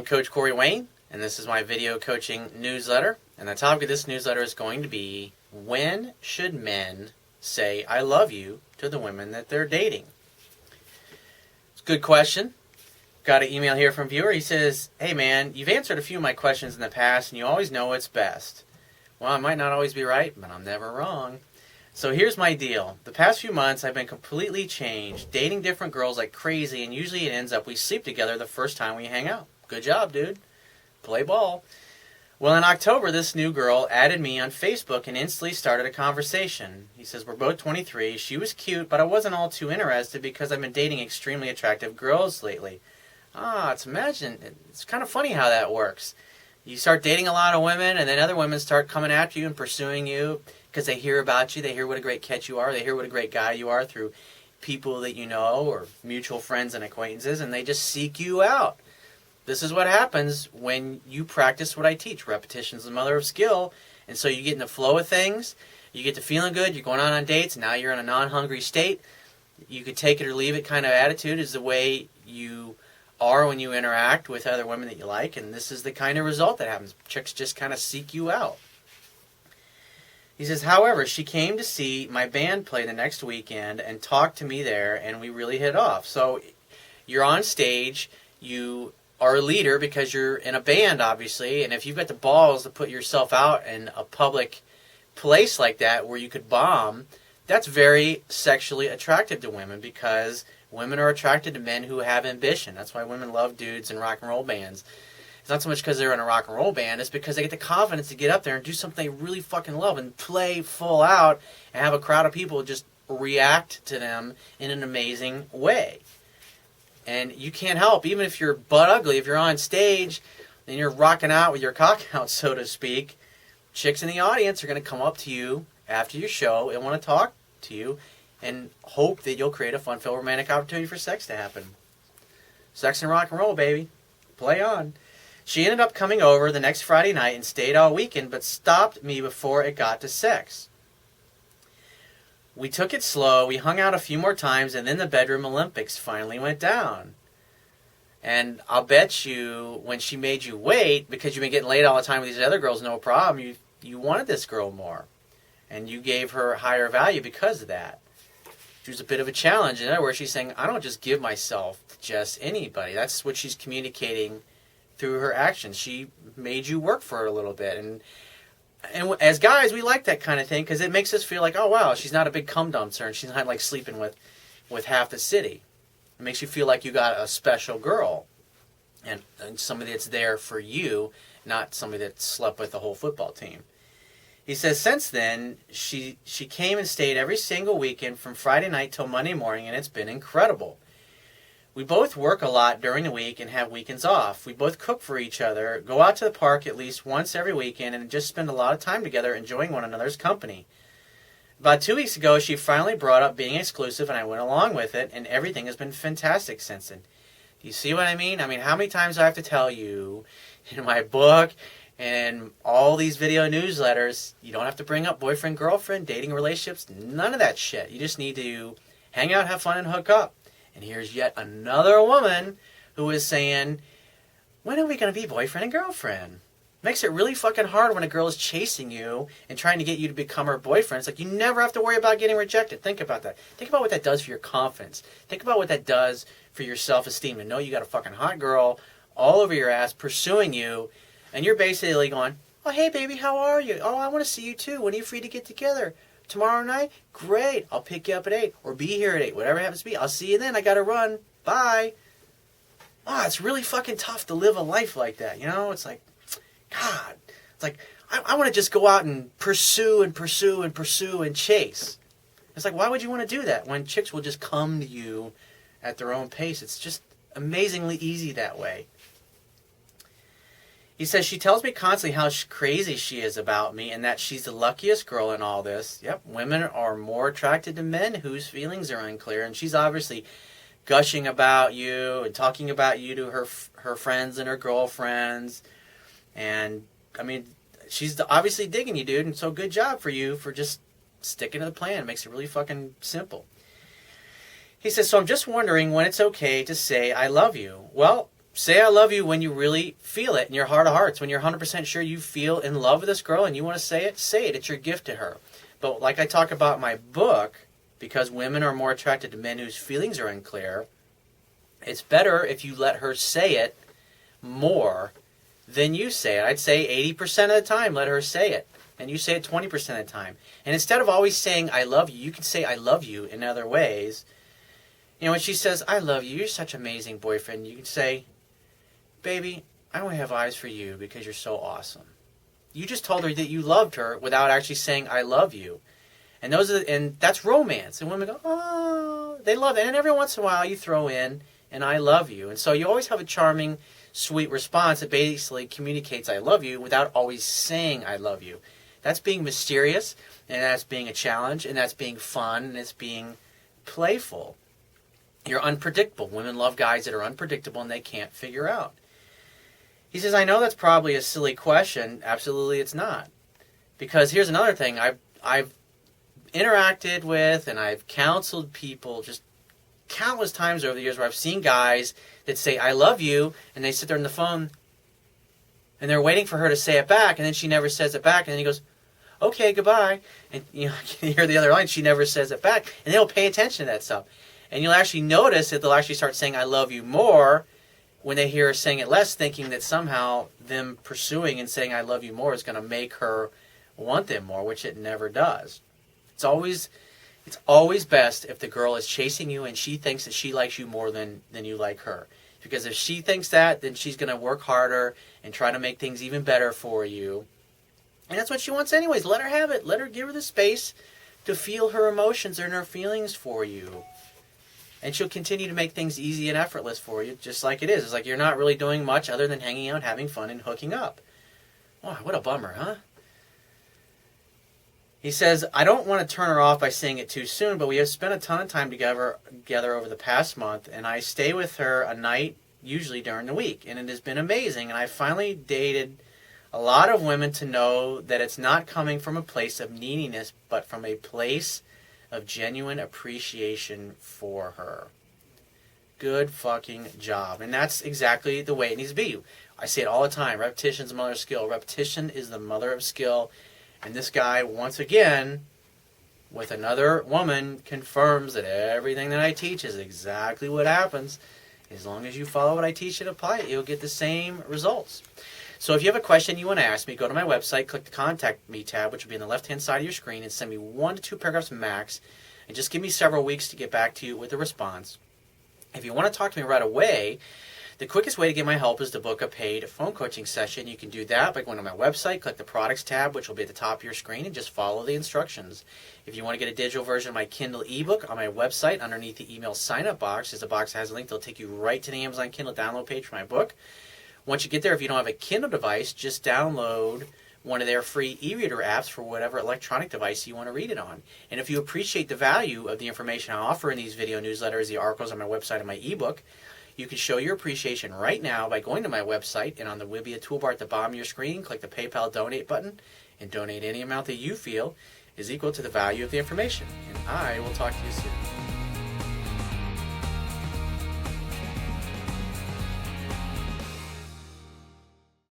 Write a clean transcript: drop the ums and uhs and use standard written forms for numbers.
Coach Corey Wayne, and this is my video coaching newsletter. And the topic of this newsletter is going to be, when should men say I love you to the women that they're dating? It's a good question. Got an email here from a viewer. He says, hey man, you've answered a few of my questions in the past and you always know what's best. Well, I might not always be right, but I'm never wrong. So here's my deal. The past few months I've been completely changed, dating different girls like crazy, and usually it ends up we sleep together the first time we hang out. Good job, dude. Play ball. Well, in October, this new girl added me on Facebook and instantly started a conversation. He says, we're both 23. She was cute, but I wasn't all too interested because I've been dating extremely attractive girls lately. It's kind of funny how that works. You start dating a lot of women, and then other women start coming after you and pursuing you because they hear about you. They hear what a great catch you are. They hear what a great guy you are through people that you know or mutual friends and acquaintances, and they just seek you out. This is what happens when you practice what I teach. Repetition is the mother of skill. And so you get in the flow of things. You get to feeling good. You're going on dates. Now you're in a non-hungry state. You could take it or leave it kind of attitude is the way you are when you interact with other women that you like. And this is the kind of result that happens. Chicks just kind of seek you out. He says, however, she came to see my band play the next weekend and talked to me there, and we really hit off. So you're on stage. You are a leader because you're in a band, obviously, and if you've got the balls to put yourself out in a public place like that where you could bomb, that's very sexually attractive to women because women are attracted to men who have ambition. That's why women love dudes in rock and roll bands. It's not so much because they're in a rock and roll band, it's because they get the confidence to get up there and do something they really fucking love and play full out and have a crowd of people just react to them in an amazing way. And you can't help, even if you're butt ugly, if you're on stage and you're rocking out with your cock out, so to speak, chicks in the audience are going to come up to you after your show and want to talk to you and hope that you'll create a fun-filled romantic opportunity for sex to happen. Sex and rock and roll, baby. Play on. She ended up coming over the next Friday night and stayed all weekend, but stopped me before it got to sex. We took it slow, we hung out a few more times, and then the bedroom Olympics finally went down. And I'll bet you, when she made you wait, because you've been getting laid all the time with these other girls, no problem, you wanted this girl more. And you gave her higher value because of that. She was a bit of a challenge. In other words, she's saying, I don't just give myself to just anybody. That's what she's communicating through her actions. She made you work for her a little bit. And as guys, we like that kind of thing because it makes us feel like, oh, wow, she's not a big cum dumpster and she's not like sleeping with half the city. It makes you feel like you got a special girl and somebody that's there for you, not somebody that slept with the whole football team. He says, since then, she came and stayed every single weekend from Friday night till Monday morning, and it's been incredible. We both work a lot during the week and have weekends off. We both cook for each other, go out to the park at least once every weekend, and just spend a lot of time together enjoying one another's company. About 2 weeks ago, she finally brought up being exclusive, and I went along with it, and everything has been fantastic since then. Do you see what I mean? I mean, how many times do I have to tell you in my book and all these video newsletters, you don't have to bring up boyfriend, girlfriend, dating relationships, none of that shit. You just need to hang out, have fun, and hook up. And here's yet another woman who is saying, when are we going to be boyfriend and girlfriend? Makes it really fucking hard when a girl is chasing you and trying to get you to become her boyfriend. It's like you never have to worry about getting rejected. Think about that. Think about what that does for your confidence. Think about what that does for your self-esteem. To know you got a fucking hot girl all over your ass pursuing you, and you're basically going, oh, hey, baby, how are you? Oh, I want to see you too. When are you free to get together? Tomorrow night? Great. I'll pick you up at 8 or be here at 8. Whatever it happens to be. I'll see you then. I got to run. Bye. It's really fucking tough to live a life like that. You know, it's like, God. It's like, I want to just go out and pursue and pursue and pursue and chase. It's like, why would you want to do that when chicks will just come to you at their own pace? It's just amazingly easy that way. He says, she tells me constantly how crazy she is about me and that she's the luckiest girl in all this. Yep, women are more attracted to men whose feelings are unclear. And she's obviously gushing about you and talking about you to her friends and her girlfriends. And, I mean, she's obviously digging you, dude. And so good job for you for just sticking to the plan. It makes it really fucking simple. He says, so I'm just wondering when it's okay to say I love you. Well, say I love you when you really feel it in your heart of hearts. When you're 100% sure you feel in love with this girl and you want to say it, say it. It's your gift to her. But like I talk about in my book, because women are more attracted to men whose feelings are unclear, it's better if you let her say it more than you say it. I'd say 80% of the time, let her say it. And you say it 20% of the time. And instead of always saying, I love you, you can say, I love you in other ways. You know, when she says, I love you, you're such an amazing boyfriend, you can say, baby, I only have eyes for you because you're so awesome. You just told her that you loved her without actually saying, I love you. And that's romance. And women go, oh, they love it. And every once in a while you throw in, and I love you. And so you always have a charming, sweet response that basically communicates I love you without always saying I love you. That's being mysterious, and that's being a challenge, and that's being fun, and it's being playful. You're unpredictable. Women love guys that are unpredictable and they can't figure out. He says, I know that's probably a silly question. Absolutely it's not. Because here's another thing. I've interacted with and I've counseled people just countless times over the years where I've seen guys that say, I love you, and they sit there on the phone, and they're waiting for her to say it back, and then she never says it back, and then he goes, okay, goodbye. And you know, I can hear the other line, she never says it back. And they'll pay attention to that stuff. And you'll actually notice that they'll actually start saying I love you more when they hear her saying it less, thinking that somehow them pursuing and saying I love you more is going to make her want them more, which it never does. It's always best if the girl is chasing you and she thinks that she likes you more than you like her. Because if she thinks that, then she's going to work harder and try to make things even better for you. And that's what she wants anyways. Let her have it. Let her give her the space to feel her emotions and her feelings for you. And she'll continue to make things easy and effortless for you, just like it is. It's like you're not really doing much other than hanging out, having fun, and hooking up. Wow, what a bummer, huh? He says, I don't want to turn her off by saying it too soon, but we have spent a ton of time together over the past month, and I stay with her a night, usually during the week, and it has been amazing. And I finally dated a lot of women to know that it's not coming from a place of neediness, but from a place of genuine appreciation for her. Good fucking job. And that's exactly the way it needs to be. I say it all the time. Repetition's the mother of skill. Repetition is the mother of skill. And this guy, once again, with another woman, confirms that everything that I teach is exactly what happens. As long as you follow what I teach and apply it, you'll get the same results. So if you have a question you want to ask me, go to my website, click the Contact Me tab, which will be on the left-hand side of your screen, and send me 1 to 2 paragraphs max, and just give me several weeks to get back to you with a response. If you want to talk to me right away, the quickest way to get my help is to book a paid phone coaching session. You can do that by going to my website, click the Products tab, which will be at the top of your screen, and just follow the instructions. If you want to get a digital version of my Kindle ebook, on my website, underneath the email sign-up box, is a box that has a link that'll take you right to the Amazon Kindle download page for my book. Once you get there, if you don't have a Kindle device, just download one of their free e-reader apps for whatever electronic device you want to read it on. And if you appreciate the value of the information I offer in these video newsletters, the articles on my website, and my ebook, you can show your appreciation right now by going to my website, and on the Wibia toolbar at the bottom of your screen, click the PayPal donate button and donate any amount that you feel is equal to the value of the information. And I will talk to you soon.